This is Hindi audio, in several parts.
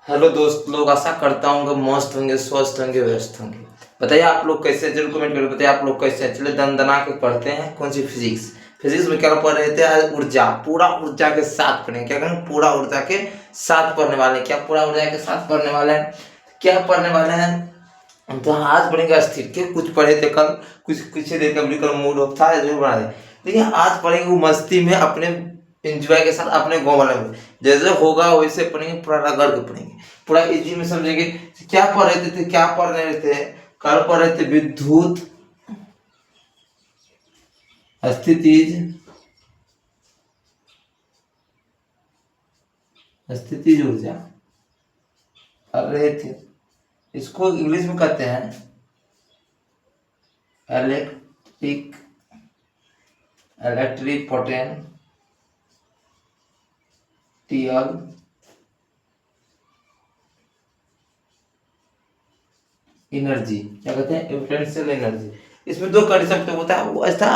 हेलो दोस्त लोग, आशा करता हूँ कि मस्त होंगे, स्वस्थ होंगे, व्यस्त होंगे। बताइए आप लोग कैसे हैं? जरूर कमेंट करके बताइए आप लोग कैसे हैं। चलिए दन दना के पढ़ते हैं। कौन सी फिजिक्स। फिजिक्स में क्या पढ़ रहे थे आज? ऊर्जा। पूरा ऊर्जा के साथ पढ़ेंगे। क्या करेंगे? पूरा ऊर्जा के साथ पढ़ने वाले हैं। क्या पूरा ऊर्जा के साथ पढ़ने वाले हैं? क्या पढ़ने वाले हैं? तो आज पढ़ेंगे अस्थिर के। कुछ पढ़े थे कल, कुछ पीछे देख के कल मूड ऑफ था, जरूर बना दे। देखिए आज पढ़ेंगे वो मस्ती में, अपने एंजॉय के साथ, अपने गाँव वाले में जैसे होगा वैसे पढ़ेंगे, पूरा रगड़ के पढ़ेंगे, पूरा इजी में समझेंगे। क्या पढ़ रहे थे? क्या पढ़ रहे थे? कल पढ़ रहे थे विद्युत स्थितिज स्थितिज ऊर्जा पढ़ रहे थे। इसको इंग्लिश में कहते हैं इलेक्ट्रिक इलेक्ट्रिक पोटेंशियल एनर्जी। क्या कहते हैं? Potential energy. इसमें दो कंडीशन होता है। वो ऐसा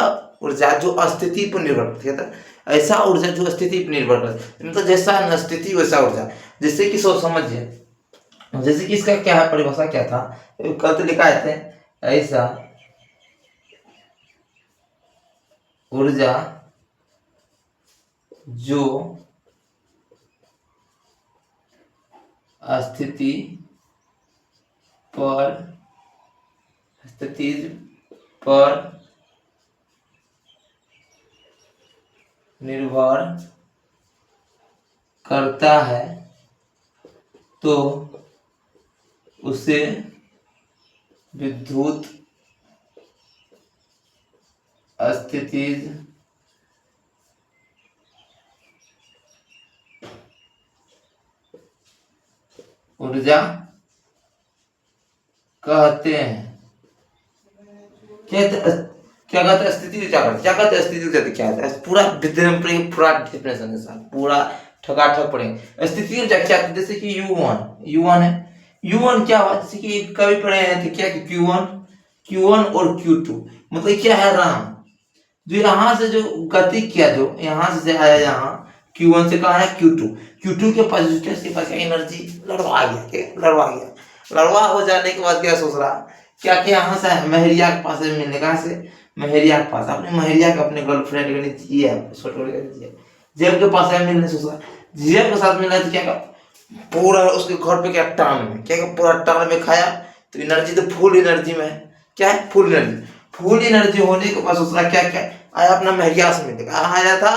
ऊर्जा जो स्थिति पर निर्भर करती है, ऐसा ऊर्जा जो स्थिति पर निर्भर करती है, मतलब जैसा स्थिति वैसा ऊर्जा। जैसे कि सोच समझिए, जैसे कि इसका क्या है, परिभाषा क्या था? कल तो लिखा है ऐसा ऊर्जा जो स्थिति पर निर्भर करता है तो उसे विद्युत स्थितिज ऊर्जा कहते हैं। क्या कहते हैं? स्थिति ऊर्जा कहते। क्या कहते हैं? स्थिति ऊर्जा क्या है? पूरा पूरा डिफिनेशन के साथ पूरा ठकाठक पढ़ेंगे। स्थिति ऊर्जा क्या है? जैसे कि U1 है। U1 क्या हुआ? जैसे कि कभी पढ़े हैं तो क्या कि Q1 और Q2 मतलब क्या है? राम जो यहाँ से जो गति किया, जो यहाँ से आया, यहाँ Q1 से कहा है Q2 के पास के पास एनर्जी लड़वा गया। लड़वा हो जाने के बाद क्या सोच रहा? क्या कि यहाँ से महरिया के पास मिलने, कहाँ से? महरिया के पास। अपने महरिया के अपने गर्लफ्रेंड के नीचे जेब के पास है मिलने सोच रहा। जेब के साथ मिला तो क्या पूरा उसके घर पे क्या टांग में, क्या पूरा टांग में खाया तो एनर्जी तो फुल एनर्जी में है। क्या है? फुल एनर्जी होने के बाद सोच रहा क्या आया? अपना महरिया से मिलेगा। आया था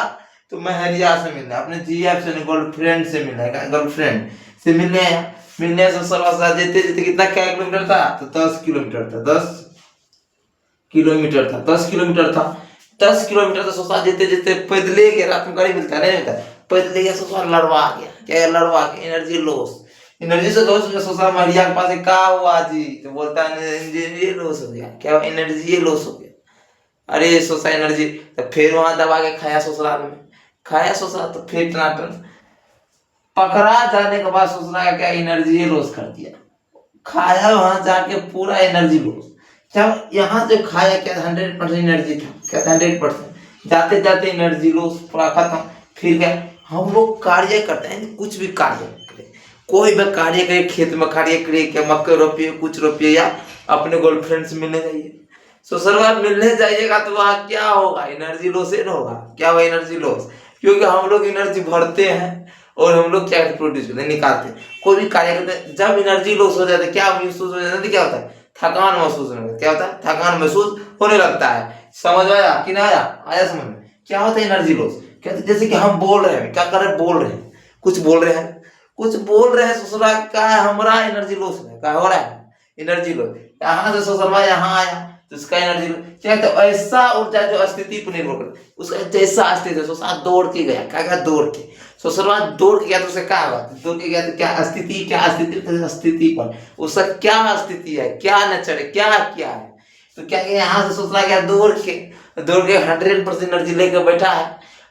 तो महरिया से मिलना, अपने जीएफ से, गर्लफ्रेंड से मिलेगा, गर्लफ्रेंड से मिलने से सरवा देते कितना क्या किलोमीटर था? तो 10 किलोमीटर था। 10 किलोमीटर तो सोचा जेते पैदले गया। रात में गाड़ी मिलता नहीं मिलता, पैदले गया, सोचा लड़वा गया। क्या लड़वा के एनर्जी से लॉस में सोचा महरिया के पास क्या हुआ जी? तो बोलता है एनर्जी लॉस हो गया। क्या एनर्जी लॉस हो गया? अरे सोचा एनर्जी। तो फिर वहां दबा के खाया ससुराल तो फिर टनाटन पकड़ा जाने के बाद सोच रहा क्या एनर्जी लॉस कर दिया। खाया वहां जाके पूरा एनर्जी लॉस। क्या यहाँ जो खाया क्या 100% एनर्जी था? क्या 100%? जाते जाते एनर्जी लॉस पूरा खत्म। फिर क्या? हम लोग कार्य करते हैं, कुछ भी कार्य करें, कोई भी कार्य करे, खेत में कार्य करे, क्या मक्के रोपिए, कुछ रोपिए, या अपने गर्लफ्रेंड से मिलने जाइए, ससुराल मिलने जाइएगा तो वहाँ क्या होगा? एनर्जी लॉस ही होगा। क्या होगा? Energy loss. क्योंकि हम लोग एनर्जी भरते हैं और हम लोग क्या प्रोड्यूस करते हैं, निकालते हैं। कोई भी कार्य करते हैं, जब एनर्जी लॉस हो जाता है क्या महसूस हो जाता है? क्या होता है? थकान महसूस होने लगता है। क्या होता है? थकान महसूस होने लगता है। समझ आया कि नहीं आया? आया समझ में? क्या होता है एनर्जी लॉस? कहते जैसे कि हम बोल रहे हैं, क्या कर रहे हैं? कुछ बोल रहे हैं ससुराल का हमारा एनर्जी लॉस है। क्या हो रहा है? Energy loss. यहाँ से ससुराल यहाँ आया तो उसका एनर्जी क्या कहते हैं? ऐसा ऊर्जा जो स्थिति पर निर्भर करता है, उसका जैसा स्थिति है, ससुराल दौड़ के गया। क्या दौड़ के? ससुराल दौड़ के गया तो उसे क्या हुआ? दौड़ के गया तो क्या स्थिति पर उसका क्या स्थिति है, क्या नेचर है, क्या है? तो क्या यहाँ से ससुराल गया दौड़ के 100% एनर्जी लेकर बैठा है।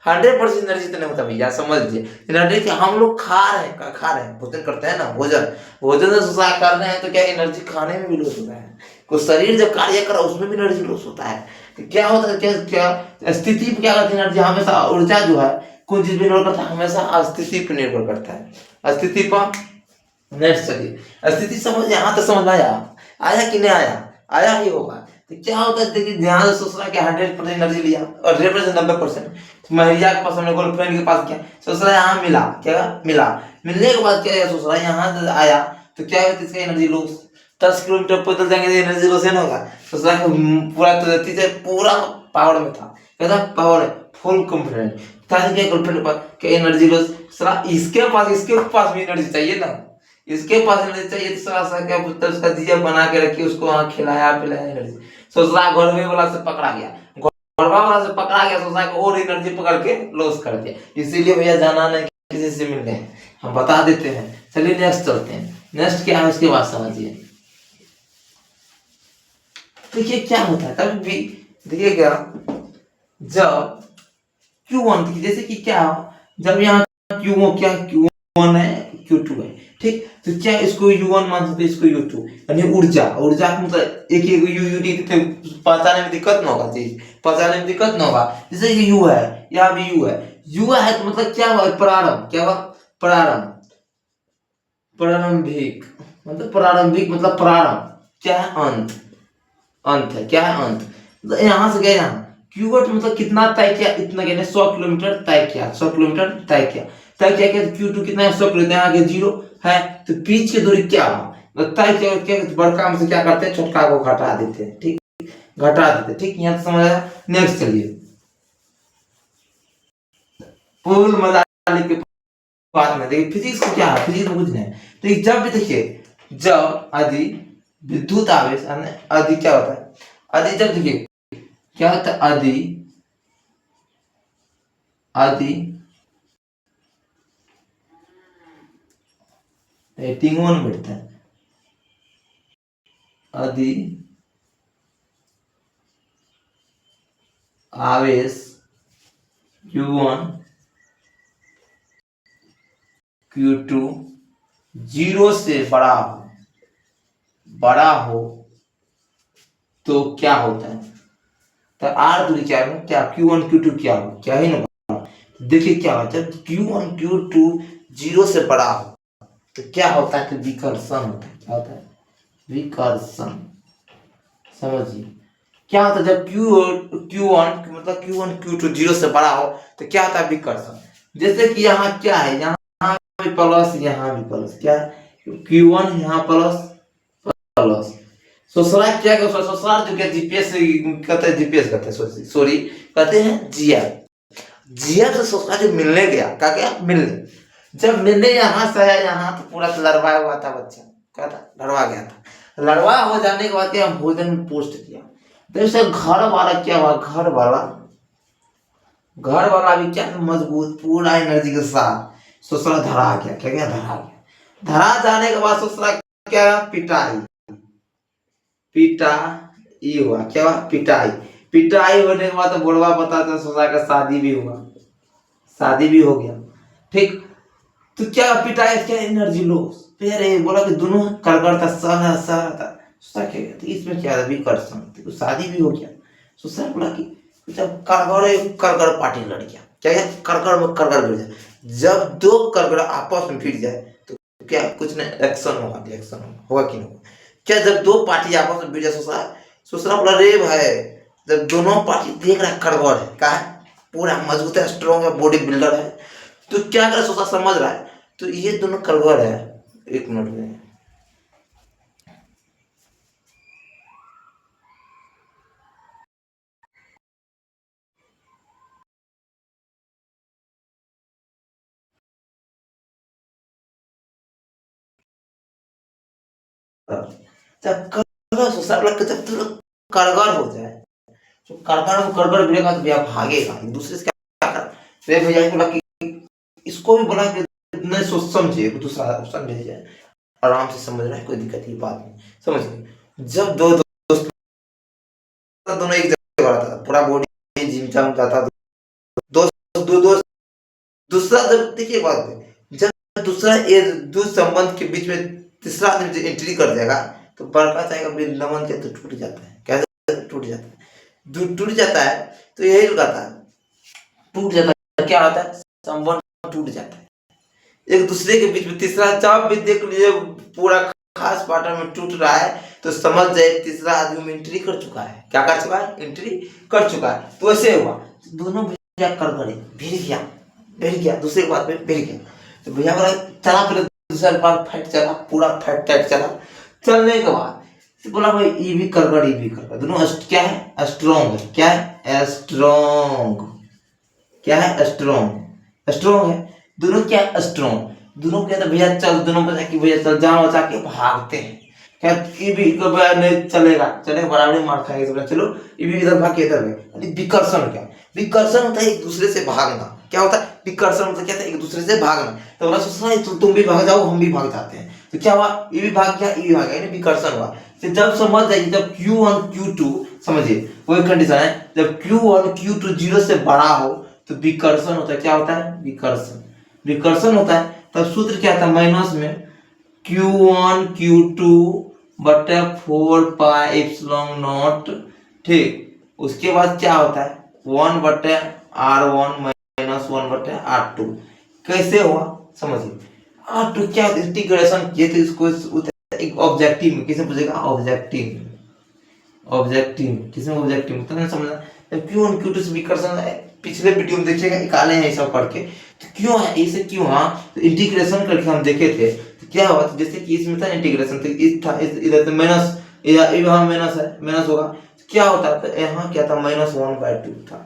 100% एनर्जी तो नहीं होता भैया, समझ लीजिए। एनर्जी हम लोग खा रहे हैं, भोजन करते हैं ना, भोजन से सुसाइड कर रहे हैं तो क्या एनर्जी खाने में भी लॉस होता है। कोई शरीर जब कार्य कर उसमें भी एनर्जी लॉस होता है। तो क्या होता है? क्या स्थिति पर क्या करती है? एनर्जी हमेशा, ऊर्जा जो है कोई चीज पर निर्भर करता है, हमेशा स्थिति पर निर्भर करता है। स्थिति पर नेक्स्ट चलिए, स्थिति समझ यहाँ तक समझ में आया, आया कि नहीं आया, आया ही होगा। तो क्या होता है देखिए, ध्यान से सोच रहा है कि 100% एनर्जी लिया और 100% 90%। महिला के पास, हमने गर्लफ्रेंड के पास क्या सोच रहा है, यहाँ मिला, क्या मिला, मिलने के बाद क्या सोच रहा है, यहाँ से आया तो क्या होता है, इसका एनर्जी लॉस। 10 किलोमीटर पैदल जाएंगे तो एनर्जी लॉस है ना होगा। सोच रहा है पूरा पूरा पावर में था, कहता पावर फुल कॉन्फिडेंट था कि गर्लफ्रेंड के पास क्या एनर्जी लॉस। सला इसके पास भी एनर्जी चाहिए ना, इसके पास एनर्जी चाहिए तो सला सा क्या बोलते उसका दिया बना के रखी, उसको वहां खिलाया पिलाया एनर्जी। सोच रहा घोड़वे वाला से पकड़ा गया, घोड़वा वाला से पकड़ा गया, सोच रहा और एनर्जी पकड़ के लॉस कर दिया। इसीलिए भैया जाना नहीं किसी से मिलने, हम बता देते हैं। चलिए नेक्स्ट चलते हैं, नेक्स्ट क्या है उसके बाद समझिए। देखिए क्या होता है तब भी, देखिए क्या, जब Q1 जैसे कि क्या, जब यहाँ Q1 है, Q2 है, ठीक, तो क्या इसको U1 मान सकते, इसको U2, यानी ऊर्जा, ऊर्जा का मतलब एक एक यूनिट पहचाने में दिक्कत ना होगा, चीज पहचाने में दिक्कत ना होगा। जैसे कि U है, यहाँ भी U है, U है तो मतलब क्या हुआ, प्रारंभ, क्या हुआ, प्रारंभ, प्रारंभिक, मतलब प्रारंभिक मतलब प्रारंभ, क्या है, अंत, अंत है, क्या है, अंत। तो यहाँ से गए यहाँ Q1 मतलब कितना तय किया, इतना कहने 100 किलोमीटर तय किया, 100 किलोमीटर तय किया, तय किया क्या, Q2 कितना है, 100 किलोमीटर, आगे 0 है, तो बीच की दूरी क्या हुआ, तय किया क्या, बड़का में से क्या करते हैं, छोटका को घटा देते हैं, ठीक, घटा देते, ठीक, यहाँ तो समझ आया। नेक्स्ट चलिए, फुल मजा के बाद में देखिए फिजिक्स को क्या है, फिजिक्स को कुछ नहीं। तो जब भी देखिए, जब यदि विद्युत आवेश यदि क्या होता है, यदि जब देखिए क्या होता है, यदि यदि रेटिंग 1 बैठता है, यदि आवेश Q1 Q2 0 से बड़ा हो तो क्या होता है, तो आर दूरी क्या है, क्या Q1 Q2 क्या हो, क्या ही ना। देखिए क्या होता है, Q1 Q2 0 से बड़ा हो तो क्या होता है, कि विकर्षण होता है, क्या होता है, विकर्षण। समझिए क्या होता है, जब Q1 मतलब Q1 Q2 0 से बड़ा हो तो क्या होता है, विकर्षण। जैसे कि यहाँ क्या है, यहाँ भी प्लस, यहाँ भी प्लस, क्या Q1 यहाँ प्लस प्लस, ससुराल क्या कर, ससुराल जो क्या जीपीएस कहते हैं, जीपीएस कहते हैं, सॉरी कहते हैं जीएफ, जीएफ से ससुराल जो मिलने गया, क्या क्या मिलने, जब मिलने यहाँ से आया, यहाँ तो पूरा लड़वाया हुआ था बच्चा, क्या था, लड़वा गया था, लड़वा हो जाने के बाद क्या, भोजन में पोस्ट किया, तो उसे घर वाला क्या हुआ, घर वाला भी क्या मजबूत पूरा एनर्जी के साथ ससुराल धरा गया, क्या क्या धरा गया, धरा जाने के बाद ससुराल क्या, पिटाई, पिटाई हुआ, क्या हुआ, पिटाई, पिटाई होने के बाद तो बुढ़वा बताता ससुराल का शादी भी हुआ, शादी भी हो गया, ठीक। तो क्या पिटाई, क्या एनर्जी लॉस, फिर ये बोला कि दोनों करकर था, सह था, सोचा क्या तो इसमें क्या भी कर सकते, तो शादी भी हो गया। सोचा बोला कि जब करगर पार्टी लड़ गया, क्या है, करगर में करगर भिड़ जाए, जब दो करगर आपस में भिड़ जाए तो क्या कुछ नहीं, एक्शन होगा, रिएक्शन होगा कि नहीं होगा। क्या जब दो पार्टी आपस में भिड़ जाए, सोचना बोला रे भाई, जब दोनों पार्टी देख रहा है करगर है, क्या है, पूरा मजबूत है, स्ट्रॉन्ग है, बॉडी बिल्डर है, तो क्या करे, सोचा समझ रहा है, तो ये दोनों करगर है। एक मिनट में जब करगर सोचा बोला कि जब तुम करगर हो जाए, तो करगर में करगर भिड़ेगा तो भैया भागेगा एक दूसरे से, क्या कर, रे भैया बोला कि इसको भी बोला कि नहीं सोच समझे, दूसरा ऑप्शन भेज जाए, आराम से समझ रहा है, कोई दिक्कत की बात नहीं, समझ गए। जब दो दोस्त दोनों एक जगह रहता था, पूरा बॉडी जिम जम जाता, दोस्त दो दोस्त, दूसरा जब देखिए बात है, जब दूसरा ये दो संबंध के बीच में तीसरा आदमी जो एंट्री कर जाएगा तो बड़का चाहेगा वृंदावन के, तो टूट जाता है, कैसे टूट जाता है, टूट जाता है, तो यही कहता है, टूट जाता है, क्या होता है, संबंध टूट जाता है, एक दूसरे के बीच में। तीसरा जब भी देख लीजिए पूरा खास पार्टनर में टूट रहा है तो समझ जाए तीसरा आदमी एंट्री कर चुका है। क्या कर चुका है? एंट्री कर चुका है। तो ऐसे हुआ, दोनों भैया कर गए, भिड़ गया दूसरे के बाद में भिड़ गया। तो भैया बोला चला, पहले दूसरा बार फाइट चला, पूरा फाइट टाइट चला। चलने के बाद तो बोला भाई ये भी कर गड़, ये भी कर गड़, दोनों क्या है? स्ट्रॉन्ग है। क्या है? स्ट्रॉन्ग। क्या है? स्ट्रॉन्ग। स्ट्रॉन्ग है दोनों। क्या? स्ट्रॉन्ग। दोनों कहते भैया चल, दोनों बचा के भैया चल, जाओ बचा के भागते हैं। क्या ये भी नहीं चलेगा, चलेगा बराबरी मार खाएंगे सब। चलो ये भी इधर भाग के इधर गए। विकर्षण। क्या विकर्षण होता है? एक दूसरे से भागना। क्या होता है विकर्षण? मतलब क्या था? एक दूसरे से भागना। तो बोला सोचना तुम भी भाग जाओ, हम भी भाग जाते हैं। तो क्या हुआ? ये भी भाग गया, ये भी भाग गया, विकर्षण हुआ। तो जब समझ जाइए, जब Q1 Q2 समझिए वही कंडीशन है, जब Q1 Q2 0 से बड़ा हो तो विकर्षण होता है। क्या होता है? विकर्षण। विकर्षण होता है। तब सूत्र क्या था? माइनस में Q1 Q2 बटे 4 पाई एप्सिलॉन नॉट। ठीक, उसके बाद क्या होता है? 1 बटे R1 माइनस 1 बटे R2। कैसे हुआ समझिए। R2 क्या इंटीग्रेशन किए थे इसको एक ऑब्जेक्टिव में। किसे पूछेगा? ऑब्जेक्टिव। ऑब्जेक्टिव किसमें? ऑब्जेक्टिव में। तो समझना Q1 Q2 से विकर्षण है, पिछले वीडियो में देखिएगा, निकाले हैं ये सब करके। तो क्यों है इसे? क्यों? हाँ, तो इंटीग्रेशन करके हम देखे थे। तो क्या हुआ? तो जैसे कि इसमें था इंटीग्रेशन, तो इस था इधर तो माइनस, यहाँ माइनस है, माइनस होगा। तो क्या होता था? यहाँ क्या था? -1/2 था।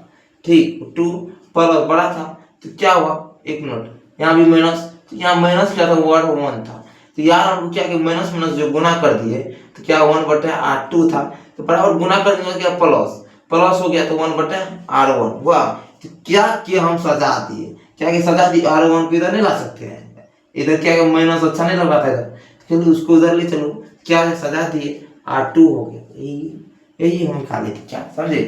ठीक, 2 प्लस बड़ा था तो क्या हुआ? एक मिनट, यहाँ भी माइनस, तो यहाँ माइनस क्या था? 1 था। तो यार हम क्या कि माइनस माइनस जो गुना कर दिए तो क्या 1/R2 था, तो बराबर गुना कर दिया, क्या प्लस प्लस हो गया, तो 1/R1 हुआ। तो क्या किया? हम सजा दिए। क्या कि सजा दी? R1 को इधर नहीं ला सकते हैं, इधर क्या माइनस अच्छा नहीं लग रहा था इधर, चलो उसको उधर ले चलो। क्या है? सजा दिए, R2 हो गया। यही हम खा लेते। क्या समझे?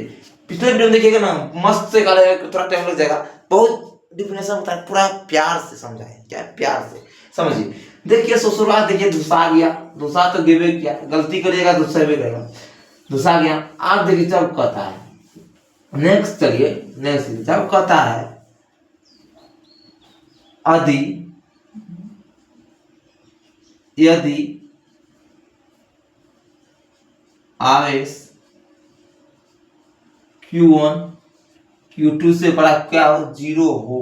पिछले वीडियो में देखिएगा ना, मस्त से खा लेगा, थोड़ा टाइम लग जाएगा। बहुत डिफिनेशन होता है, पूरा प्यार से समझाए। क्या प्यार से समझिए। देखिए ससुराल, देखिए धुसा गया, धुसा तो गिवे किया, गलती करिएगा धुसा भी करेगा, धुसा गया। आप देखिए जब कहता है नेक्स्ट, चलिए नेक्स्ट, जब कहता है यदि आवेश Q1 Q2 से बड़ा क्या हो? 0 हो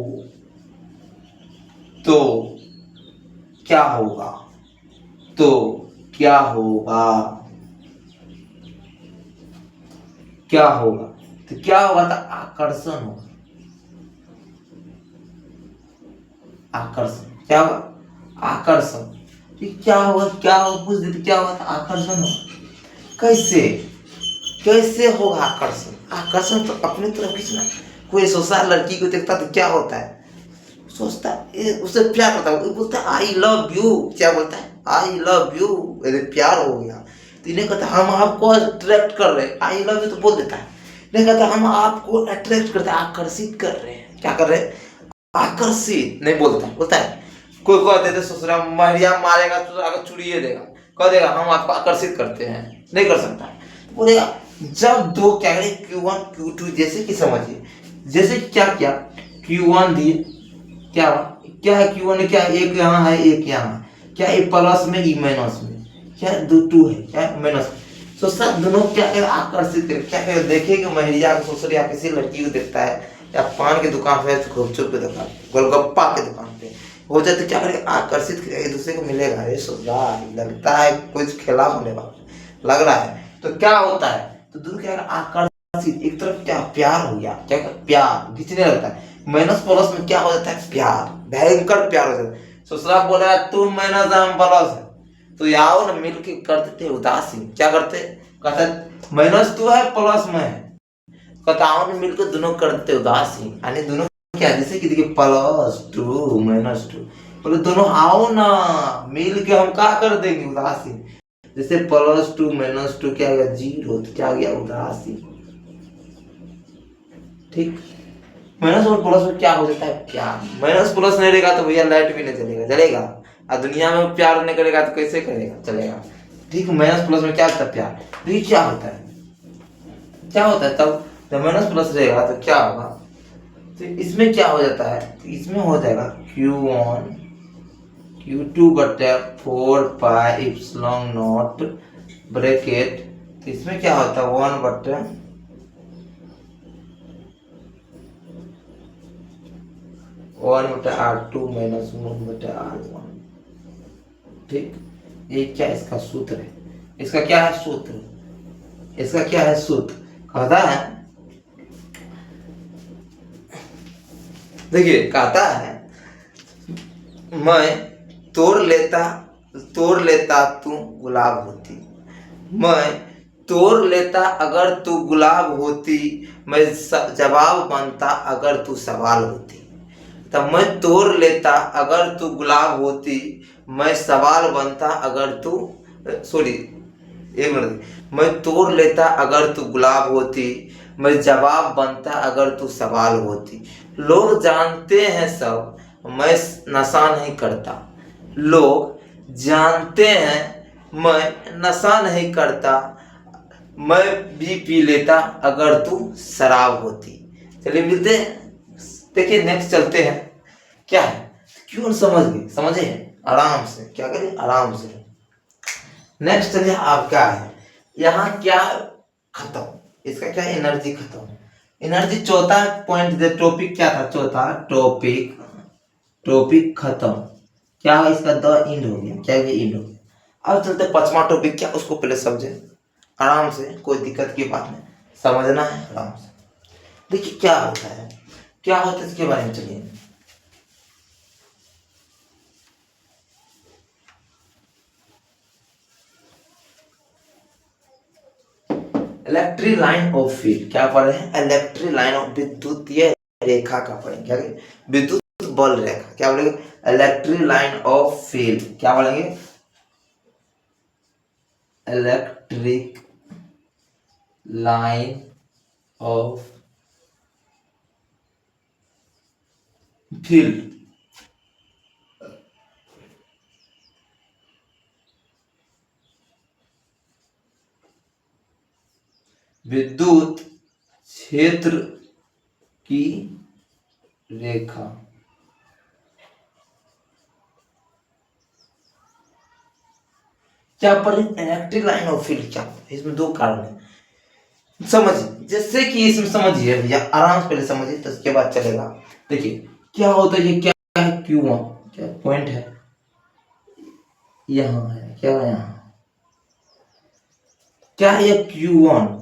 तो क्या होगा? तो क्या होगा? क्या होगा? तो क्या होगा? तो आकर्षण होगा। आकर्षण क्या होगा? आकर्षण। क्या होगा? क्या होगा? पूछ देते क्या होगा? आकर्षण होगा। कैसे? कैसे होगा आकर्षण? आकर्षण तो अपनी तरफ खींचना। कोई सोचता लड़की को देखता तो क्या होता है? सोचता उससे प्यार करता है, बोलता है आई लव यू। क्या बोलता है? I love you. अरे प्यार हो गया। तो इन्हें कहता हम आपको अट्रैक्ट कर रहे हैं, आई लव यू तो बोल देता है। नहीं कहता हम आपको अट्रैक्ट करते हैं, आकर्षित कर रहे हैं। क्या कर रहे हैं? आकर्षित नहीं बोलता, बोलता है कोई कह देते ससुरा महिला मारेगा तो अगर चुड़िए देगा, कह देगा हम आपको आकर्षित करते हैं, नहीं कर सकता। बोलेगा जब दो क्या करें Q1 Q2, जैसे कि समझिए, जैसे क्या क्या Q1 दिए, क्या क्या है Q1 क्या? एक यहाँ है, एक यहाँ है। क्या ये प्लस में, ये माइनस में, क्या 2 है, क्या माइनस। तो सब दोनों क्या कर आकर्षित कर, क्या कर देखेगा महिला को, ससुर या किसी लड़की को देखता है, या पान की दुकान पे, गुपचुप की दुकान, गोलगप्पा की दुकान पे हो जाए, तो क्या करेगा? आकर्षित करेगा, एक दूसरे को मिलेगा। अरे ससुराल लगता है कुछ खेला होने वाला लग रहा है, तो क्या होता है? तो दूर क्या आकर्षित, एक तरफ क्या प्यार हो गया, क्या प्यार खींचने लगता है। माइनस प्लस में क्या हो जाता है? प्यार, भयंकर प्यार हो जाता है। ससुराल बोल रहा है तुम माइनस हम प्लस है, तो आओ ना मिल के कर देते उदासीन। क्या करते? कहते माइनस तू है प्लस में है, कताओं ने मिलकर दोनों कर देते उदासीन। यानी दोनों क्या, जैसे कि देखिए +2 -2, बोले दोनों आओ ना मिल के हम क्या कर देंगे? उदासीन। जैसे +2 -2 क्या गया? 0, तो क्या गया? उदासीन। ठीक, माइनस और प्लस में क्या हो जाता है? प्यार। माइनस प्लस नहीं रहेगा तो भैया लाइट भी नहीं जलेगा, जलेगा? और दुनिया में प्यार नहीं करेगा तो कैसे करेगा? चलेगा? ठीक, माइनस प्लस में क्या होता है? प्यार। देखिए क्या होता है, क्या होता है तब जब माइनस प्लस रहेगा तो क्या होगा? तो इसमें क्या हो जाता है? तो इसमें हो जाएगा Q1 Q2 बटे 4 पाई एप्सिलॉन नॉट ब्रैकेट, तो इसमें क्या होता है 1/R2 माइनस 1/R1। ठीक, ये क्या इसका सूत्र है, इसका क्या है सूत्र, इसका क्या है सूत्र, कहता है, देखिए कहता है मैं तोड़ लेता तू गुलाब होती, मैं तोड़ लेता अगर तू गुलाब होती, मैं जवाब बनता अगर तू सवाल होती। तब मैं तोड़ लेता अगर तू गुलाब होती, मैं सवाल बनता अगर तू, सॉरी एक मिनट, मैं तोड़ लेता अगर तू गुलाब होती, मैं जवाब बनता अगर तू सवाल होती। लोग जानते हैं सब, मैं नशा नहीं करता, लोग जानते हैं मैं नशा नहीं करता, मैं भी पी लेता अगर तू शराब होती। चलिए मिलते हैं, देखिए नेक्स्ट चलते हैं, क्या है, क्यों समझ गए, समझे आराम से, क्या करें आराम से। नेक्स्ट चलिए आप क्या है, यहाँ क्या खत्म, इसका क्या एनर्जी खत्म, एनर्जी चौथा पॉइंट दे, टॉपिक क्या था चौथा, टॉपिक खत्म, क्या है इसका द इंड हो गया, क्या ये इंड हो गया। अब चलते पांचवा टॉपिक, क्या उसको पहले समझे आराम से, कोई दिक्कत की बात नहीं, समझना है आराम से। देखिए क्या होता है, क्या होता है इसके बारे में चलिए। इलेक्ट्रिक लाइन ऑफ फील्ड, क्या पढ़े हैं, इलेक्ट्रिक लाइन ऑफ, विद्युतीय रेखा का पढ़ेंगे, क्या विद्युत बल रेखा, क्या बोलेंगे, इलेक्ट्रिक लाइन ऑफ फील्ड, क्या बोलेंगे, इलेक्ट्रिक लाइन ऑफ फील्ड। विद्युत क्षेत्र की रेखा, क्या पर इलेक्ट्रिक लाइन ऑफ फील्ड, क्या इसमें दो कारण है, समझिए जैसे कि इसमें समझिए भैया आराम से, पहले समझिए तो उसके बाद चलेगा। देखिए क्या होता है, ये क्या है Q1, क्या पॉइंट है, यहाँ है, क्या है यहाँ, क्या है ये Q1,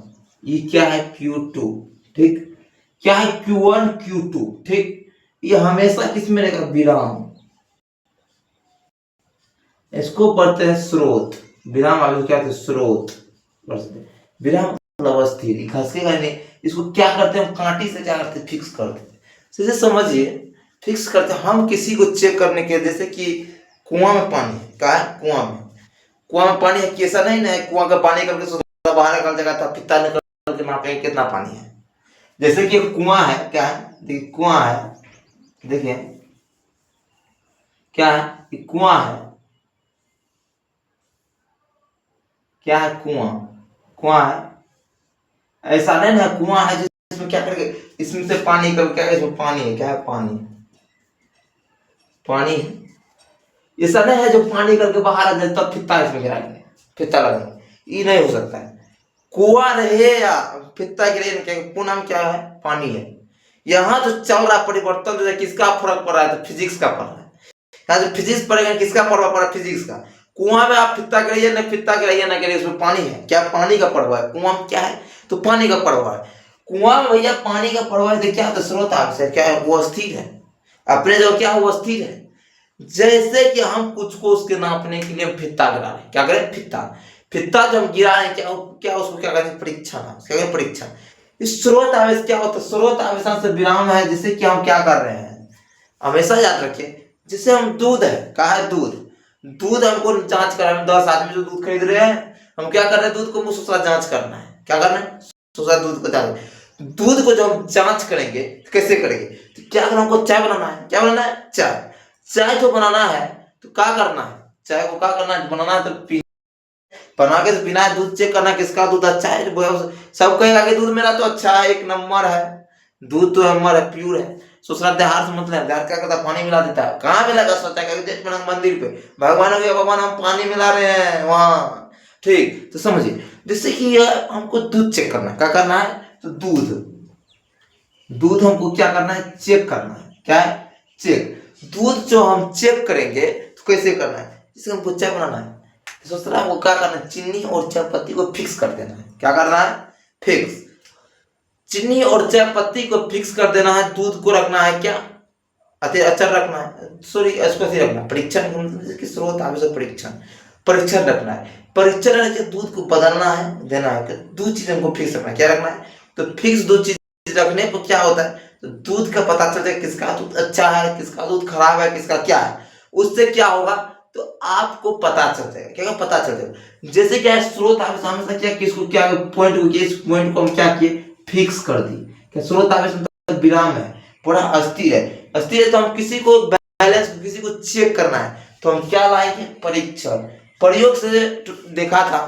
ये क्या है Q2, ठीक, क्या है Q1 Q2, ठीक, ये हमेशा किस में रहेगा, विराम, इसको पढ़ते हैं स्रोत, विराम आगे क्या है स्रोत, विराम मतलब अस्थिर, घसेगा नहीं, इसको क्या करते हैं हम, कांटी से क्या करते हैं, फिक्स करते हैं, जैसे समझिए फिक्स करते हैं हम किसी को चेक करने के, जैसे कि कुआं में पानी है, क्या है कुआं में पानी है, कैसा नहीं ना है, कुआं का पानी करके बाहर निकल जाएगा, था फित्ता निकल के नापेंगे कितना पानी है, जैसे कि कुआं है, क्या है देखिए कुआं है, देखिए क्या है कुआं है, क्या है कुआं है, ऐसा नहीं ना कुआं है जिसमें क्या करेंगे, इसमें से पानी कर, क्या है इसमें पानी है, क्या है पानी है, ऐसा नहीं है जो पानी करके बाहर आ जाए तब फित्ता इसमें गिराएंगे, फित्ता लगाएंगे, ये नहीं हो सकता है, कुआं रहे या फित्ता गिरे, पूनम क्या है पानी है। यहाँ जो चल रहा परिवर्तन जो है किसका फर्क पड़ रहा है, तो फिजिक्स का पड़ रहा है, यहाँ जो फिजिक्स पड़ेगा किसका प्रभाव पड़ रहा है, फिजिक्स का। कुआं में आप फित्ता गिराइए ना, फित्ता गिराइए ना गिराइए, उसमें पानी है, क्या पानी का प्रभाव है, कुआं में क्या है तो पानी का प्रभाव है, कुआं में भैया पानी का प्रभाव है, क्या है स्रोत आपसे क्या है वो स्थिर है, अपने जो क्या है वो स्थिर है, जैसे कि हम कुछ को उसके नापने के लिए फित्ता गिरा रहे हैं, क्या करें फित्ता जो हम गिरा रहे हैं, क्या उसको क्या करें परीक्षण, क्या करें परीक्षण। इस स्रोत आवेश क्या होता है, स्रोत आवेश से विराम है, जिससे कि हम क्या कर रहे हैं, हमेशा याद रखिए, जैसे हम दूध है, कहा है दूध हमको जांच कर, हम 10 आदमी जो दूध खरीद रहे हैं, हम क्या कर रहे हैं दूध को मुझसे जांच करना है, क्या करना है दूसरा दूध को जांच, दूध को जब हम जांच करेंगे तो कैसे करेंगे, तो क्या करना, हमको चाय बनाना है, क्या बनाना है चाय को बनाना है, तो क्या करना है, चाय को क्या करना है बनाना है, तो बना के पीना है, दूध चेक करना किसका दूध अच्छा है, सब कहेगा कि दूध मेरा तो अच्छा है, एक नंबर है, दूध तो नंबर है, प्योर है, ससुराल देहार से मतलब है, देहार क्या करता है, पानी मिला देता है। कहाँ मिलाएगा, सोचा है देश में मंदिर पे भगवान हो गया, भगवान हम पानी मिला रहे हैं वहाँ, ठीक। तो समझिए, जैसे कि यह हमको दूध चेक करना है, क्या करना है, तो दूध दूध हमको क्या करना है, चेक करना है, क्या है, चेक। दूध जो हम चेक करेंगे तो कैसे करना है, जिसे हमको चाय बनाना है, तो सोचना है वो क्या करना है, चीनी और चाय पत्ती को फिक्स कर देना है। क्या करना है, फिक्स। चीनी और चाय पत्ती को फिक्स कर देना है। दूध को रखना है क्या, अचर रखना है, सॉरी इसको ऐसे रखना है, परीक्षण की स्रोत आवश्यक परीक्षण, परीक्षण रखना है। परीक्षण है कि दूध को बदलना है, देना है, दो चीज हमको फिक्स रखना है। क्या रखना है, तो फिक्स दो चीज रखने पर क्या होता है, तो दूध का पता चल जाए किसका दूध अच्छा है, किसका दूध खराब है, किसका क्या है। उससे क्या होगा, तो आपको पता चल जाएगा, क्या पता चल जाएगा। जैसे क्या स्रोत आवेश हमेशा क्या, किसको क्या पॉइंट को, इस पॉइंट को हम क्या किए, फिक्स कर दी। क्या स्रोत आवेश मतलब विराम है, पूरा अस्थिर है। अस्थिर है तो हम किसी को बैलेंस, किसी को चेक करना है तो हम क्या लाएंगे, परीक्षण। प्रयोग से देखा था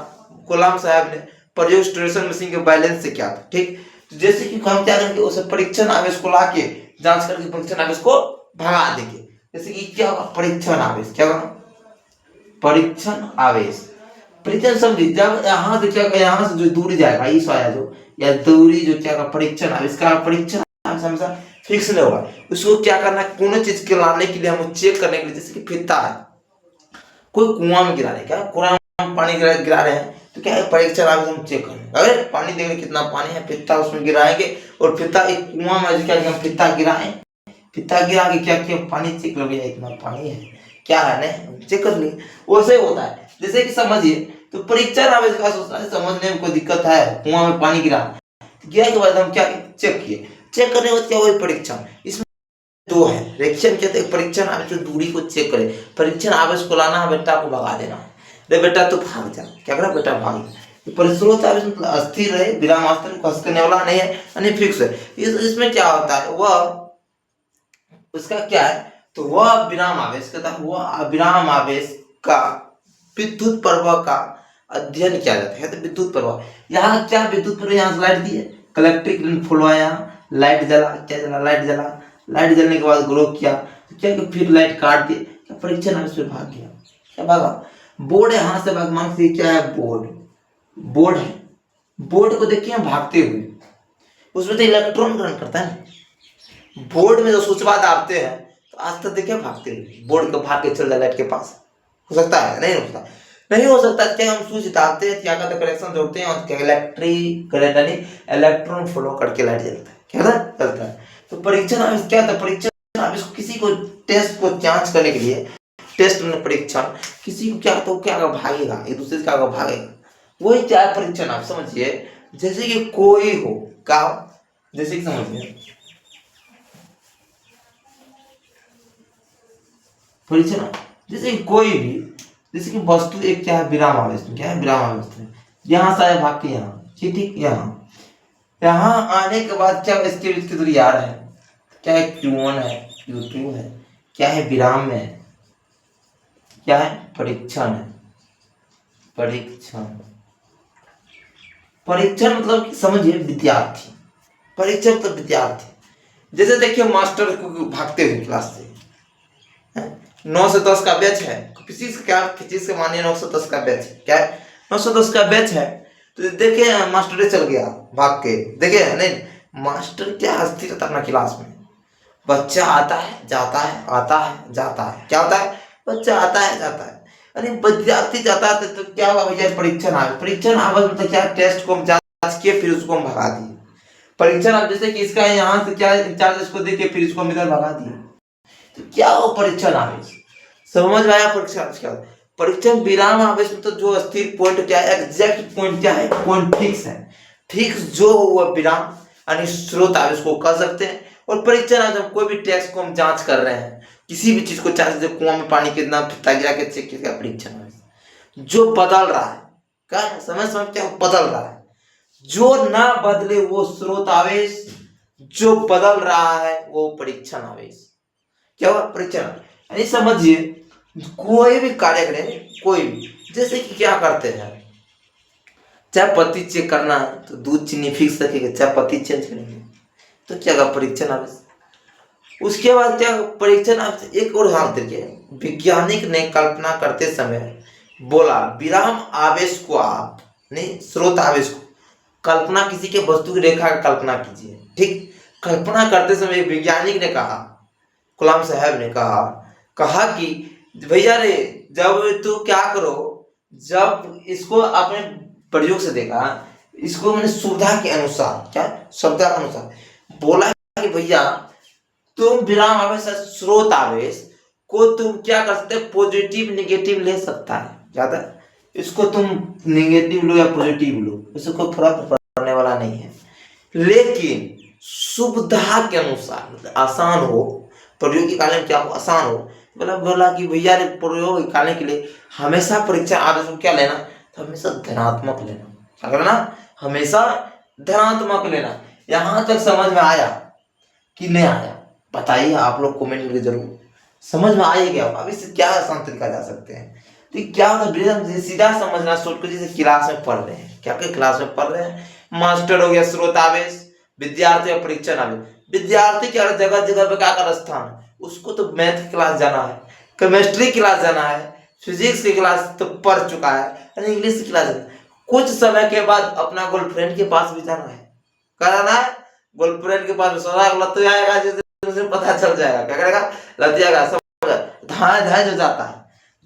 कलाम साहब ने, प्रयोग स्टेशन मशीन के बैलेंस से क्या था, ठीक। जैसे कि हम क्या करेंगे, उसे परीक्षण आवेश को लाके जांच करके परीक्षण आवेश को भगा देंगे। जैसे कि क्या होगा, परीक्षण आवेश, क्या होगा, परीक्षण आवेश। परीक्षण समझिए, जब यहाँ से क्या, यहाँ से जो दूरी जाएगा इस आया जो, या दूरी जो क्या, परीक्षण आवेश का, परीक्षण आवेश हमेशा फिक्स नहीं होगा। उसको क्या करना है, कोनो चीज के लाने के लिए, हम चेक करने के लिए, जैसे कि फिरता है, कोई कुआं में गिरा रहे, क्या कुआं में पानी गिरा रहे हैं, तो क्या है, परीक्षण आवेश हम चेक करेंगे। अरे पानी देख रहे कितना पानी है, फिरता उसमें गिराएंगे, और फिरता एक कुआं में क्या, हम फिरता गिराएं, फिरता गिरा के क्या किया, पानी चेक कर लिया, इतना पानी है, क्या है नहीं, चेक कर लिए। वैसे होता है, जैसे कि समझिए, तो परीक्षण आवेश का सोचना है, समझने में कोई दिक्कत है, कुआं में पानी गिरा के बाद हम क्या चेक किए, चेक करने के बाद क्या हुआ, परीक्षण। इसमें दो है, परीक्षण कहते हैं, परीक्षण आवेश दूरी को चेक करे, परीक्षण आवेश को लाना है, बेटा को भगा देना है, रे बेटा तू भाग जा, क्या करा, बेटा भाग जा। परिस्रोत आवेश मतलब अस्थिर रहे, विराम आस्था को खस करने वाला नहीं है, यानी फिक्स है। इसमें क्या होता है, वह उसका क्या है, तो वह विराम आवेश कहता है, वह विराम आवेश का विद्युत प्रवाह का अध्ययन किया जाता है। तो विद्युत प्रवाह, यहाँ क्या विद्युत प्रवाह, यहाँ से लाइट दी है, इलेक्ट्रिक फ्लो आया, लाइट जला, क्या जला, लाइट जला, लाइट जलने के बाद ग्लो किया, तो क्या कि फिर लाइट काट दी, क्या परीक्षण आवेश पे भाग गया, क्या भागा, बोर्ड है, यहाँ से भाग, मान से क्या है, बोर्ड, बोर्ड है, बोर्ड को देखिए भागते हुए, उसमें तो इलेक्ट्रॉन ग्रहण करता है। बोर्ड में जो सूचना दाबते हैं, तो आज तक देखिए भागते हुए, बोर्ड को भाग के चल जाए लाइट के पास, हो सकता है, नहीं हो सकता, नहीं हो सकता। क्या हम स्विच दाबते हैं, क्या करते हैं, कनेक्शन जोड़ते हैं, और क्या इलेक्ट्रिक करंट यानी इलेक्ट्रॉन फ्लो करके लाइट जलता है, क्या चलता है। तो परीक्षण आवेश क्या था, परीक्षण आवेश किसी को टेस्ट को जांच करने के लिए, टेस्ट में परीक्षण किसी को क्या, तो क्या भागेगा, एक दूसरे से क्या भागेगा, वही क्या है परीक्षण। आप समझिए, जैसे कि कोई हो का, जैसे कि समझिए परीक्षण, जैसे कि कोई भी, जैसे कि वस्तु एक क्या है, विराम आवेश में, क्या है, विराम आवेश में, यहाँ से आया भाग के यहाँ, ठीक, यहाँ आने के बाद क्या, इसके बीच की दूरी यार है, क्या है, Q1 है, Q2 है, क्या है, विराम में है, क्या है, परीक्षण है, परीक्षण, परीक्षण मतलब कि समझिए विद्यार्थी, परीक्षण मतलब विद्यार्थी। जैसे देखिए मास्टर को भागते हुए क्लास से, 9 से 10 का बैच है, किसी से क्या, किसी से मानिए 9 से 10 का बैच है, क्या है, 9 से 10 का बैच है, तो देखिए मास्टर चल गया भाग के, देखिए नहीं, मास्टर क्या अस्थिर रहता अपना क्लास में, बच्चा आता है जाता है, आता है जाता है, क्या होता है, बच्चा आता है जाता है, अरे विद्यार्थी जाता है, तो क्या हुआ भैया, परीक्षण आवेश, परीक्षण आवेश मतलब क्या, टेस्ट को हम जांच किए, फिर उसको हम भगा दिए। परीक्षण आवेश जैसे कि इसका यहाँ से क्या इंचार्ज, इसको देखे, फिर इसको हम इधर भगा दिए, तो क्या हो, परीक्षण आवेश। समझ में आया परीक्षण आवेश क्या, परीक्षण विराम आवेश में तो जो स्थिर पॉइंट क्या है, एग्जैक्ट पॉइंट क्या है, पॉइंट फिक्स है, फिक्स जो हुआ विराम यानी स्रोत आवेश को कर सकते हैं। और परीक्षण आवेश, कोई भी टेस्ट को हम जांच कर रहे हैं, किसी भी चीज को, चाहे कुआं में पानी कितना फिरता गिरा के चेक किया, परीक्षण आवेश जो बदल रहा है, क्या है, समझ क्या बदल रहा है, जो ना बदले वो स्रोत आवेश, जो बदल रहा है वो परीक्षण आवेश, क्या हुआ, परीक्षण। यानी समझिए, कोई भी कार्य करें, कोई भी, जैसे कि क्या करते हैं, चाय पत्ती चेक करना है, तो दूध चीनी फिक्स रखेंगे, चाय पत्ती चेंज करेंगे, तो क्या होगा, परीक्षण आवेश। उसके बाद क्या परीक्षण आपसे एक और उदाहरण देखिए। वैज्ञानिक ने कल्पना करते समय बोला विराम आवेश को आप नहीं स्रोत आवेश को कल्पना किसी के वस्तु की रेखा का कल्पना कीजिए। ठीक, कल्पना करते समय वैज्ञानिक ने कहा, कलाम साहब ने कहा कहा कि भैया रे जब तू क्या करो, जब इसको आपने प्रयोग से देखा, इसको मैंने सुविधा के अनुसार क्या सुविधा के अनुसार बोला कि भैया तुम विराम आवेश स्रोत आवेश को तुम क्या कर सकते हैं, पॉजिटिव निगेटिव ले सकता है ज्यादा, इसको तुम निगेटिव लो या पॉजिटिव लो, इससे कोई फर्क पड़ने वाला नहीं है, लेकिन सुविधा के अनुसार मतलब आसान हो, प्रयोग निकालने में क्या हो आसान हो। मतलब बोला कि भैया रे प्रयोग निकालने के लिए हमेशा परीक्षा आवेश को क्या लेना, तो हमेशा धनात्मक लेना, क्या करना, हमेशा धनात्मक लेना। यहां तक समझ में आया कि नहीं आया, बताइए आप लोग कमेंट करके जरूर। समझ में आए क्या, अब इससे क्या आसान तरीका जा सकते हैं, तो क्या होता है सीधा समझना, सोच को जैसे क्लास में पढ़ रहे हैं, क्या क्या क्लास में पढ़ रहे हैं, मास्टर हो गया स्रोत आवेश, विद्यार्थी और परीक्षण आवेश। विद्यार्थी क्या जगह जगह पे क्या कर स्थान, उसको तो मैथ क्लास जाना है, केमिस्ट्री क्लास जाना है, फिजिक्स की क्लास तो पढ़ चुका है, इंग्लिश की क्लास, कुछ समय के बाद अपना गर्लफ्रेंड के पास भी जाना है, कराना है गर्लफ्रेंड के पास लत आएगा, जैसे पता चल जाएगा, क्या करेगा लत आएगा, सब धाए धाए जो जाता है।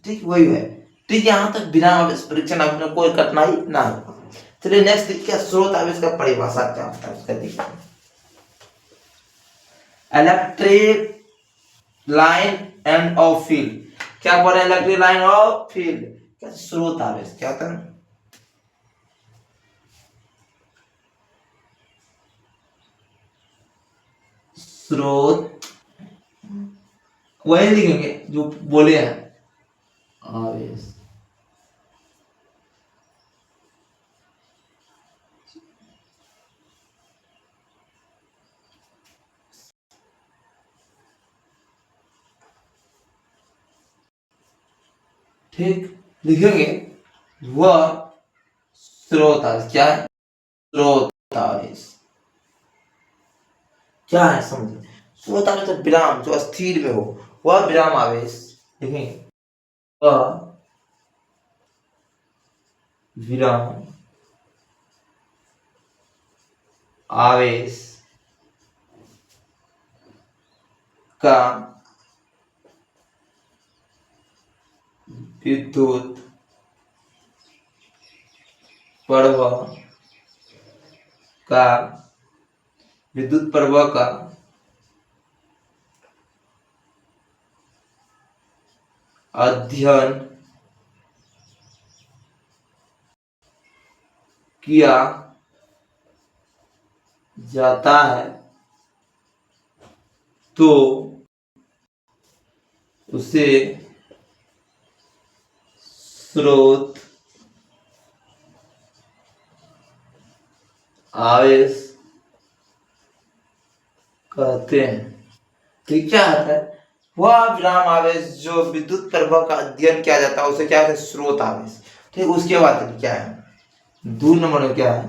ठीक वही है। ठीक, यहाँ तक बिना आवेश परीक्षण आवेश में कोई कठिनाई ना हो। चलिए नेक्स्ट देखिए स्रोत आवेश का परिभाषा क्या होता है उसका देखिए। Electric line end of field, क्या पढ़े इलेक्ट्रिक लाइन ऑफ फील्ड, क्या स्रोत आवेश क्या होता है, स्रोत वही लिखेंगे जो बोले हैं आवेश। ठीक, लिखेंगे वह स्रोत आवेश, क्या है स्रोत आवेश, क्या है समझे, स्रोत आवेश तो विराम जो स्थिर में हो वह विराम आवेश, लिखेंगे वह विराम आवेश का विद्युत प्रवाह का विद्युत प्रवाह का अध्ययन किया जाता है तो उसे स्रोत आवेश कहते हैं। ठीक, क्या आता है वह विराम आवेश जो विद्युत प्रवाह का अध्ययन किया जाता है उसे क्या कहते हैं, स्रोत आवेश। ठीक, उसके बाद क्या है दो नंबर में क्या है,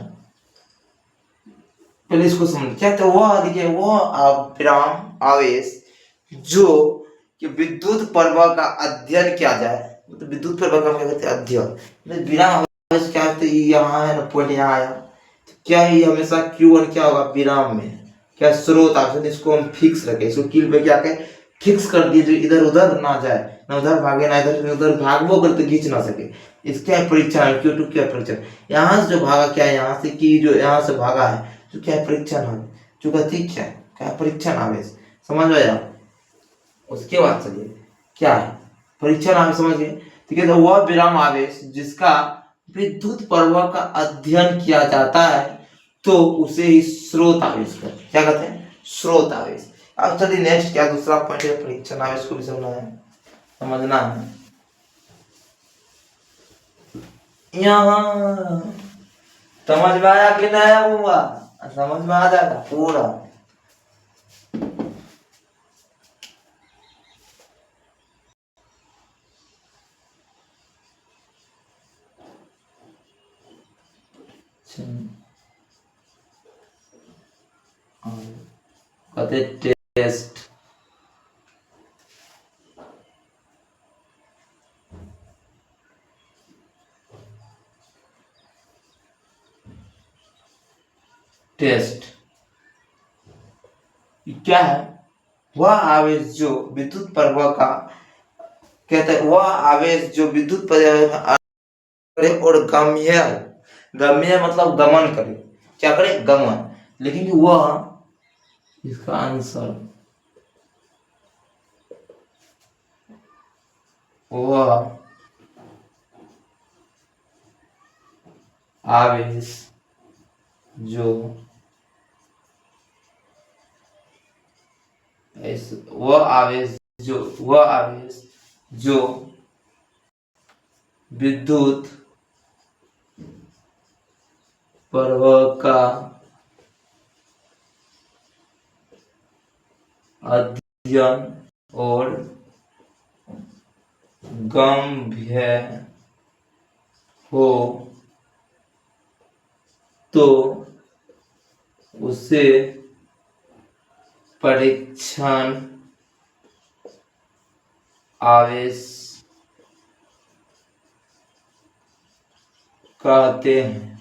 पहले इसको समझ क्या था, वह देखिए वह विराम आवेश जो कि विद्युत प्रवाह का अध्ययन किया जाए, तो विद्युत प्रवाह का क्या कहते हैं अध्ययन, विराम आवेश क्या होता है, यहाँ है ना पॉइंट यहाँ आया, तो क्या है हमेशा Q1 क्या होगा विराम में क्या स्रोत आवेश, इसको हम फिक्स रखें, इसको कील पे क्या कहें फिक्स कर दिए, जो इधर उधर ना जाए, ना उधर भागे ना इधर उधर भागवो कर तो खींच ना सके। इसका परीक्षा है Q2 क्या परीक्षा, यहाँ से जो भागा क्या है, यहाँ से की जो यहाँ से भागा है तो क्या है परीक्षण आवेश, जो कहती क्या है परीक्षण आवेश, समझ में आया। उसके बाद चलिए क्या है परीक्षण आवेश समझ गए। ठीक है, तो वह विराम आवेश जिसका विद्युत प्रवाह का अध्ययन किया जाता है तो उसे ही स्रोत आवेश कहते हैं, क्या कहते हैं स्रोत आवेश। अब चलिए नेक्स्ट क्या दूसरा पॉइंट है, परीक्षण आवेश को भी समझना है। यहाँ समझ में आया कि नहीं आया हुआ, समझ में आ जाएगा पूरा। कहते टेस्ट टेस्ट। क्या है? वह आवेश जो विद्युत प्रवाह का कहते हैं, वह आवेश जो विद्युत प्रवाह करे और गम्य, गम्य मतलब गमन करे, क्या करे? गमन। लेकिन वह, इसका आंसर, वह आवेश जो वह आवेश जो विद्युत प्रवाह का अध्ययन और गम्य हो तो उसे परीक्षण आवेश कहते हैं।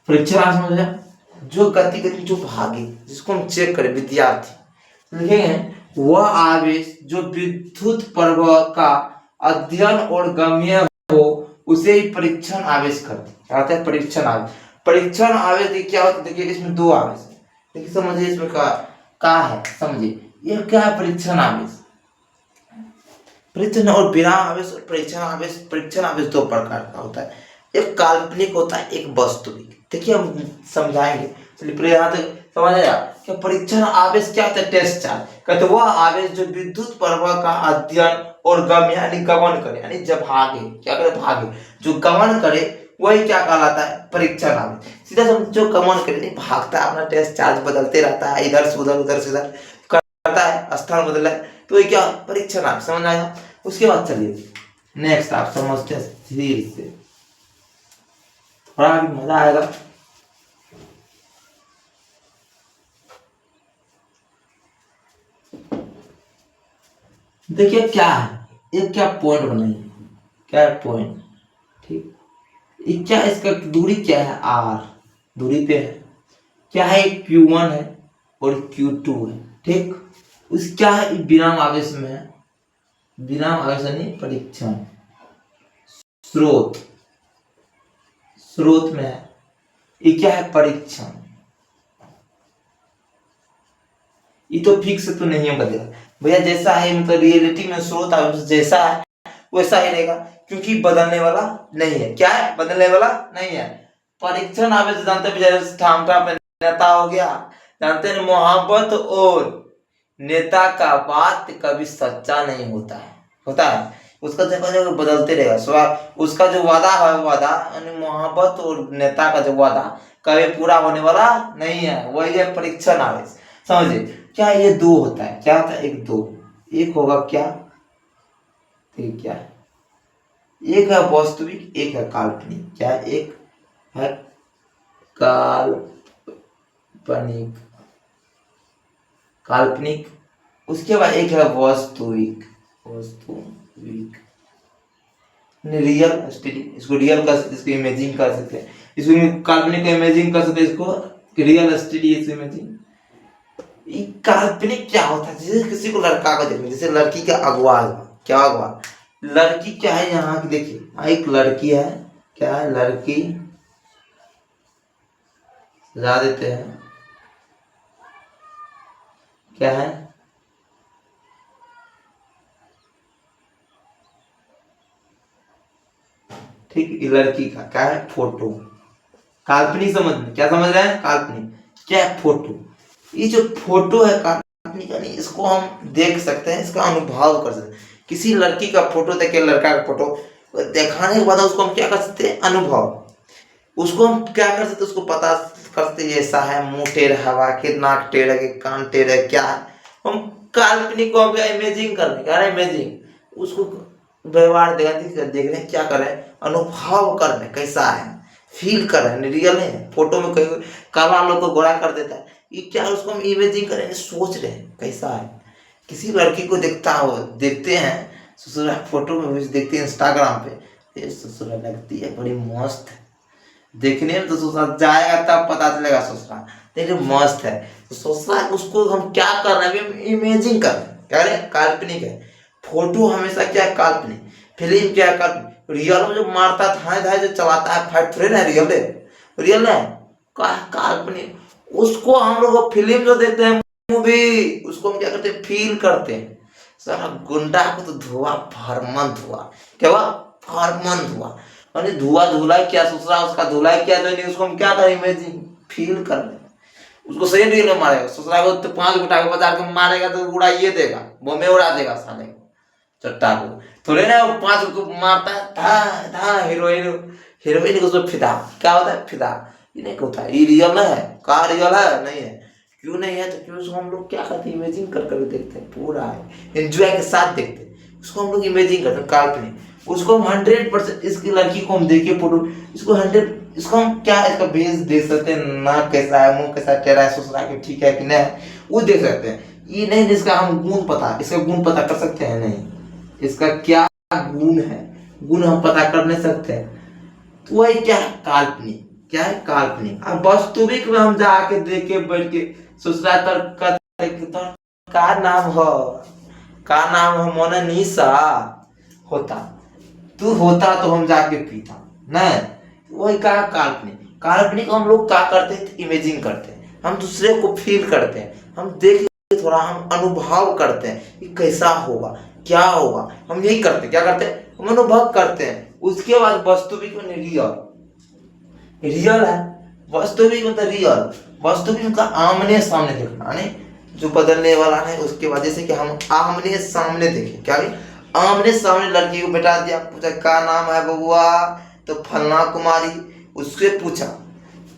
परीक्षण आवेश मतलब जो गति जो भागे, जिसको हम चेक करें, विद्यार्थी लिखेंगे, वह आवेश जो विद्युत प्रवाह का अध्ययन और गम्य हो उसे ही परीक्षण आवेश कहते हैं। परीक्षण आवेश, परीक्षण आवेश देखिए क्या होता है। देखिए इसमें दो आवेश है, देखिए समझिए इसमें का है, समझिए ये क्या है? परीक्षण आवेश। परीक्षण और विराम आवेश और परीक्षण आवेश, परीक्षण आवेश दो प्रकार का होता है, एक काल्पनिक होता है, एक वास्तविक। देखिए हम समझाएंगे, चलिए पूरे यहाँ तक समझ आया कि परीक्षण आवेश क्या होता है? Test charge. कहते वह आवेश जो विद्युत प्रवाह का अध्ययन और गम्य यानी गमन करे, यानी जब भागे, क्या करे? भागे, जो गमन करे वही क्या कहलाता है? परीक्षण आवेश। सीधा जो गमन करे, नहीं भागता है, अपना टेस्ट चार्ज बदलते रहता है, इधर से उधर, उधर से इधर करता है, स्थान बदल है, तो ये क्या? परीक्षण आवेश। समझ आया? उसके बाद चलिए नेक्स्ट आप समझते हैं धीरे से, थोड़ा भी मजा आएगा। देखिए क्या है, एक क्या पॉइंट बनाइए, क्या है? पॉइंट, ठीक। ये क्या, इसका दूरी क्या है? आर दूरी पे है। क्या है? Q1 है और Q2 है, ठीक। उस क्या है? विराम आवेश में है, विराम आवेश यानी परीक्षण स्रोत, स्रोत में है। ये क्या है? परीक्षण। ये तो फिक्स तो नहीं है बदलेगा भैया, जैसा है मतलब रियलिटी में स्रोत आवेश जैसा है वैसा ही रहेगा, क्योंकि बदलने वाला नहीं है। क्या है? बदलने वाला नहीं है। परीक्षण आवेश जानते हैं, ठामठा पे नेता हो गया, जानते हैं मोहब्बत और नेता का बात कभी सच्चा नहीं होता है, होता है उसका जगह जगह बदलते रहेगा। उसका जो वादा है, वादा यानी मोहब्बत और नेता का जो वादा कभी पूरा होने वाला नहीं है, वही है परीक्षण आवेश। समझिए क्या ये दो होता है, क्या होता है? एक दो, एक होगा क्या? ठीक, क्या है? एक है वास्तविक, एक है काल्पनिक। क्या है? एक है काल्पनिक, काल्पनिक, उसके बाद एक है वास्तविक, वास्तविक रियल स्टडी। इसको रियल कर सकते, इसको इमेजिंग कर सकते हैं, इसको काल्पनिक को इमेजिंग कर सकते हैं, इसको रियल स्टडी, इसको इमेजिंग। काल्पनिक क्या होता है? जैसे किसी को लड़का को देखो, जैसे लड़की का अगवा, क्या अगवा? लड़की क्या है? यहाँ की देखिए, एक लड़की है, क्या है? लड़की सजा देते हैं, क्या है? ठीक, लड़की का क्या है? फोटो। काल्पनिक समझ में, क्या समझ रहे हैं? काल्पनिक क्या है? फोटो। ये जो फोटो है काल्पनिक, यानी इसको हम देख सकते हैं, इसका अनुभव कर सकते हैं। किसी लड़की का फोटो देख के लड़का का फोटो दिखाने के बाद उसको हम क्या कर सकते हैं? अनुभव। उसको हम क्या कर सकते हैं? उसको पता कर सकते हैं ऐसा है, मुंह टेढ़ा हवा के, नाक टेढ़ा के, कान टेढ़ा, क्या है? हम काल्पनिक को हम इमेजिंग कर रहे हैं, इमेजिंग उसको व्यवहार देख रहे हैं, क्या कर रहे हैं? अनुभव कर रहे हैं, कैसा है, फील कर रहे हैं, रियल है। फोटो में कई काला लोग को गोरा कर देता है, ये क्या? उसको हम इमेजिंग कर रहे हैं, सोच रहे हैं कैसा है। किसी लड़की को देखता हो, देखते हैं ससुरा, फोटो में देखते हैं इंस्टाग्राम पे, ये ससुरा लगती है बड़ी मस्त है, देखने में तो ससुराल जाएगा तब पता चलेगा ससुराल, देखिए मस्त है। तो ससुराल उसको हम क्या कर रहे हैं, अभी इमेजिन कर रहे हैं, क्या है काल्पनिक है। फोटो हमेशा क्या है काल्पनिक, फिल्म क्या है काल्पनिक। रियल में जो मारता धाए धाए जो चलाता है फाइट थोड़े ना रियल है, रियल है काल्पनिक। उसको हम लोग फिल्म जो देखते हैं मूवी, उसको हम क्या करते हैं फील करते हैं। सारा गुंडा को तो धुआं फरमंत हुआ, क्या हुआ फरमंत हुआ, अरे धुआं धुला क्या ससुरा उसका धुला क्या, तो नहीं उसको हम क्या करें इमेजिन फील कर रहे हैं। उसको सही रियल में मारेगा ससुरा को, तो 5 गुटा को बजा के मारेगा तो उड़ाइए देगा, बमे उड़ा देगा साले को चट्टा को, थोड़े ना 5 को मारता है धा धा हीरोइन, हीरोइन को उसमें फिदा क्या होता है फिदा, ये नहीं होता ये रियल है का रियल है नहीं है, क्यों नहीं है तो क्यों उसको हम लोग क्या करते हैं इमेजिन कर कर देखते हैं, पूरा है एंजॉय के साथ देखते हैं उसको हम लोग इमेजिन करते हैं काल्पनिक। उसको हम 100% इसकी लड़की को हम देखिए फोटो, इसको 100 इसको हम क्या इसका बेस देख सकते हैं, नाक कैसा है मुंह कैसा टेढ़ा है ससुरा के ठीक है कि नहीं वो देख सकते हैं। ये नहीं इसका हम गुण पता, इसका गुण पता कर सकते हैं नहीं, इसका क्या गुण है गुण हम पता कर नहीं सकते हैं। तो वही क्या है काल्पनिक, क्या है काल्पनिक। अब वास्तविक में हम जाके देख के बैठ के ससुरा तर का नाम हो, का नाम हो मोनालिसा होता, तू होता तो हम जाके पीता नहीं, वही का काल्पनिक। काल्पनिक हम लोग क्या करते हैं इमेजिन करते हैं, हम दूसरे को फील करते हैं, हम देख के थोड़ा हम अनुभव करते हैं कि कैसा होगा क्या होगा, हम यही करते हैं क्या करते हैं हम अनुभव करते हैं। उसके बाद वास्तविक में रियल, रियल है वास्तविक मतलब रियल, वास्तविक मतलब आमने सामने देखना नहीं जो बदलने वाला है। उसके बाद जैसे कि हम आमने सामने देखें, क्या आमने सामने लड़की को बैठा दिया, पूछा क्या नाम है बबुआ, तो फलना कुमारी, उससे पूछा,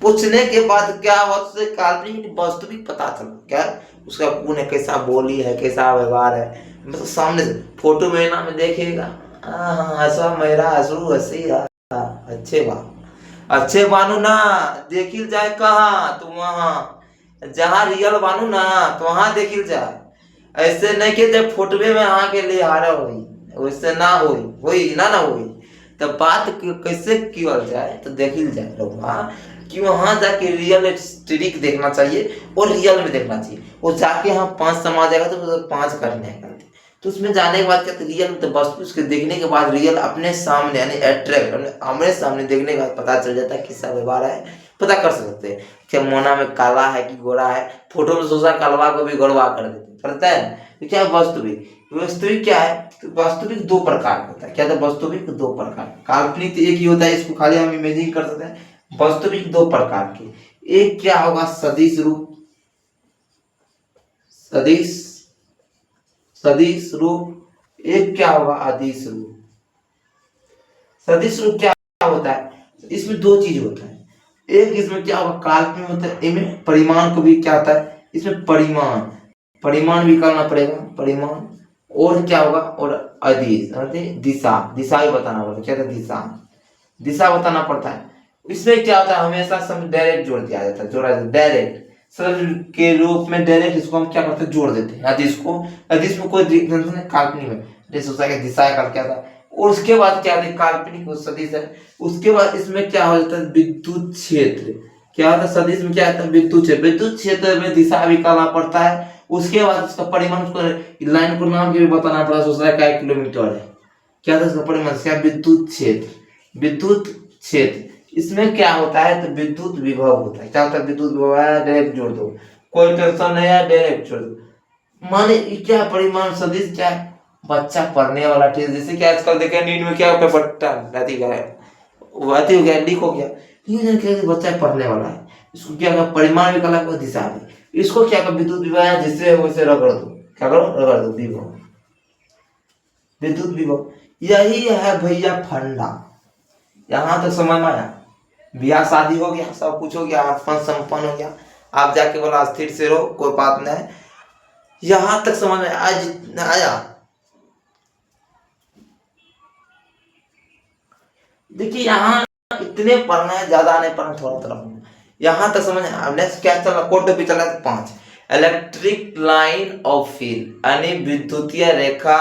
पूछने के बाद क्या हुआ उससे काल्पनिक वास्तविक पता चला क्या उसका गुण है, कैसा बोली है कैसा व्यवहार है, मतलब सामने से फोटो में ना में देखेगा हंसा मेरा हंसू हंसी अच्छे बा अच्छे बानू ना देखिल जाए कहाँ तो वहाँ, जहाँ रियल बानू ना तो वहाँ देखिल जाए, ऐसे नहीं कि जब फोटवे में आके ले आ रहा हुई वैसे ना हुई हुई ना हुई, तब बात कैसे किया जाए तो देखिल जाए लोग कि वहाँ जाके रियल ट्रिक देखना चाहिए और रियल में देखना चाहिए। वो जाके हम 5 समा जाएगा तो 5 करने हैं, तो उसमें जाने के बाद क्या रियल तो बस उसके देखने के बाद रियल अपने सामने यानी अट्रैक्ट आमने सामने देखने के बाद पता चल जाता है किसका व्यवहार है, पता कर सकते हैं क्या मोना में काला है कि गोरा है। फोटो में सोचा कालवा को भी गोरवा कर देते करता है, तो क्या वास्तविक, वास्तविक क्या है तो वास्तविक 2 प्रकार का होता है, क्या था वास्तविक 2 प्रकार, काल्पनिक तो एक ही होता है इसको खाली हम इमेजिन कर सकते हैं। वास्तविक 2 प्रकार के, एक क्या होगा सदिश रूप, सदिश सदिश रूप, एक क्या होगा अदिश रूप। सदिश रूप क्या होता है, इसमें 2 चीज होता है, एक इसमें क्या होगा काल्पनिक होता है, इनमें परिमाण को भी क्या होता है इसमें परिमाण, परिमाण भी करना पड़ेगा परिमाण, और क्या होगा और अदिश दिशा, दिशा ही बताना पड़ता है, क्या था दिशा, दिशा बताना पड़ता है। इसमें क्या होता है हमेशा सब डायरेक्ट जोड़ दिया जाता है, जोड़ा डायरेक्ट सरल के रूप में डायरेक्ट इसको हम क्या करते हैं जोड़ देते हैं अदिश को, अदिश में कोई काल्पनिक में जैसे सोचा कि दिशा का क्या था, और उसके बाद क्या है काल्पनिक सदिश है। उसके बाद इसमें क्या हो जाता है विद्युत क्षेत्र, क्या होता है सदिश में क्या होता है विद्युत क्षेत्र, विद्युत क्षेत्र में दिशा भी करना पड़ता है। उसके बाद उसका परिमाण उसको लाइन को नाम के भी बताना पड़ा, सोचा क्या किलोमीटर है, क्या था उसका परिमाण क्या विद्युत क्षेत्र, विद्युत क्षेत्र। इसमें क्या होता है तो विद्युत विभव होता है, क्या होता है विद्युत विभव है डायरेक्ट जोड़ दो, कोई टेंशन नहीं है डायरेक्ट जोड़ दो। माने क्या परिमाण सदिश क्या है बच्चा पढ़ने वाला चीज, जैसे कि आजकल देखे नीट में क्या पेपर रहती है वाती हो गया लीक हो गया, बच्चा पढ़ने वाला है इसको क्या कर परिमाण भी कला को दिशा भी, इसको क्या कर विद्युत विभव है जिससे वैसे रगड़ दो, क्या करो रगड़ दो विभव, विद्युत विभव। यही है भैया फंडा, यहाँ तक समझ में आया, ब्याह शादी हो गया सब कुछ हो गया अपन संपन्न हो गया, आप जाके बोला स्थिर से रहो कोई बात नहीं, यहाँ तक समझ में आज आया। देखिए यहाँ इतने पढ़ना है ज्यादा नहीं पढ़ना थोड़ा थोड़ा, यहाँ तक समझ में। नेक्स्ट क्या चल रहा कोड पे चल रहा है 5 इलेक्ट्रिक लाइन ऑफ फील्ड यानी विद्युतीय रेखा,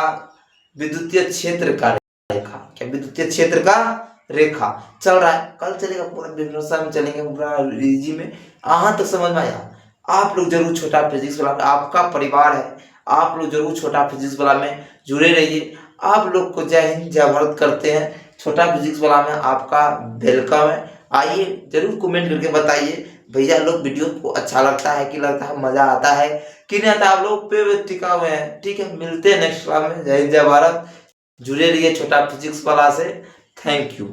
विद्युतीय क्षेत्र का रेखा, क्या विद्युतीय क्षेत्र का रेखा चल रहा है, कल चलेगा पूरा व्यवस्था में चलेंगे, पूरा इजी में। यहाँ तक समझ में आया। आप लोग जरूर छोटा फिजिक्स वाला में, आपका परिवार है, आप लोग जरूर छोटा फिजिक्स वाला में जुड़े रहिए। आप लोग को जय हिंद जय भारत करते हैं। छोटा फिजिक्स वाला में आपका वेलकम है। आइए जरूर कमेंट करके बताइए भैया लोग वीडियो को अच्छा लगता है कि लगता है, मजा आता है कि नहीं आता, आप लोग पे टिका हुए हैं। ठीक है, मिलते हैं नेक्स्ट क्लास में। जय हिंद जय भारत। जुड़े रहिए छोटा फिजिक्स वाला से। Thank you.